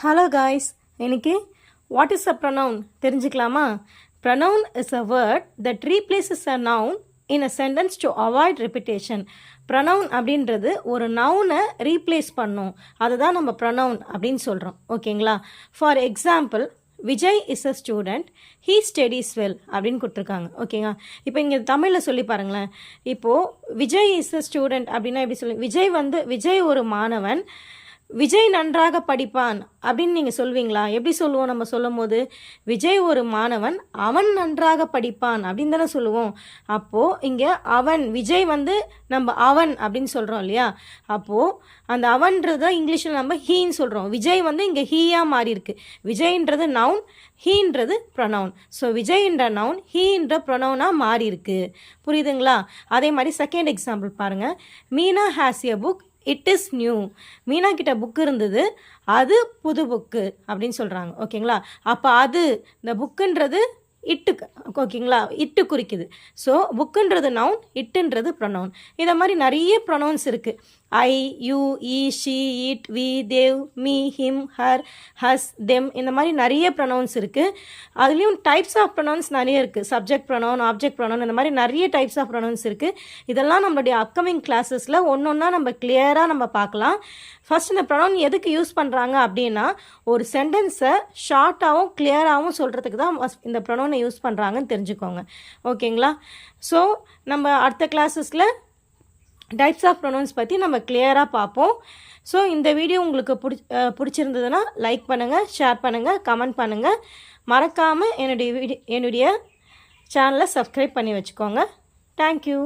Hello guys, இன்னைக்கு what is a pronoun தெரிஞ்சுக்கலாமா? Pronoun is a word that replaces a noun in a sentence to avoid repetition. pronoun அப்படின்றது ஒரு நவுனை replace பண்ணும், அதுதான் நம்ம pronoun அப்படின்னு சொல்கிறோம். ஓகேங்களா? For example, Vijay is a student, he studies well அப்படின்னு கொடுத்துருக்காங்க. ஓகேங்க, இப்போ இங்கே தமிழில் சொல்லி பாருங்களேன். இப்போது விஜய் இஸ் அ ஸ்டூடெண்ட் அப்படின்னா எப்படி சொல்லி, விஜய் ஒரு மாணவன், விஜய் நன்றாக படிப்பான் அப்படின்னு நீங்கள் சொல்வீங்களா? எப்படி சொல்லுவோம்? நம்ம சொல்லும் போது விஜய் ஒரு மாணவன், அவன் நன்றாக படிப்பான் அப்படின்னு தானே சொல்லுவோம். அப்போது இங்கே அவன், விஜய் நம்ம அவன் அப்படின்னு சொல்கிறோம் இல்லையா? அப்போது அந்த அவன்றது இங்கிலீஷில் நம்ம ஹீன்னு சொல்கிறோம். விஜய் இங்கே ஹீயாக மாறி இருக்கு. விஜய்ன்றது நவுன், ஹீன்றது ப்ரொனவுன். ஸோ விஜய்ன்ற நவுன் ஹீன்ற ப்ரொனவுனாக மாறி இருக்கு. புரியுதுங்களா? அதே மாதிரி செகண்ட் எக்ஸாம்பிள் பாருங்கள். Meena has a book, it is new. Meena கிட்ட புக்கு இருந்தது, அது புது புக்கு அப்படின்னு சொல்கிறாங்க. ஓகேங்களா? அப்போ அது, இந்த புக்குன்றது இட்டுக்கு, ஓகேங்களா, இட்டு குறிக்குது. ஸோ புக்குன்றது நவுன், இட்டுன்றது ப்ரொனவுன். இதை மாதிரி நிறைய ப்ரொனவுன்ஸ் இருக்குது. I, you, he, she, it, we, they, me, him, her, us, them, இந்த மாதிரி நிறைய ப்ரொனவுன்ஸ் இருக்குது. அதுலேயும் டைப்ஸ் ஆஃப் ப்ரொனவுன்ஸ் நிறைய இருக்குது. சப்ஜெக்ட் ப்ரொனவுன், ஆப்ஜெக்ட் ப்ரொனவுன், இந்த மாதிரி நிறைய டைப்ஸ் ஆஃப் ப்ரொனவுன்ஸ் இருக்குது. இதெல்லாம் நம்மளுடைய அப்கமிங் கிளாஸஸில் ஒன்றா நம்ம கிளியராக நம்ம பார்க்கலாம். ஃபர்ஸ்ட் இந்த ப்ரொனவுன் எதுக்கு யூஸ் பண்ணுறாங்க அப்படின்னா, ஒரு சென்டென்ஸை ஷார்ட்டாகவும் கிளியராகவும் சொல்கிறதுக்கு தான் இந்த ப்ரொனவுனை யூஸ் பண்ணுறாங்கன்னு தெரிஞ்சுக்கோங்க. ஓகேங்களா? ஸோ நம்ம அடுத்த கிளாஸஸில் டைப்ஸ் ஆஃப் ப்ரொனவுன்ஸ் பற்றி நம்ம கிளியராக பார்ப்போம். ஸோ இந்த வீடியோ உங்களுக்கு பிடிச்சிருந்ததுன்னா லைக் பண்ணுங்கள், ஷேர் பண்ணுங்கள், கமெண்ட் பண்ணுங்கள். மறக்காமல் என்னுடைய சேனலை சப்ஸ்கிரைப் பண்ணி வச்சுக்கோங்க. தேங்க்யூ.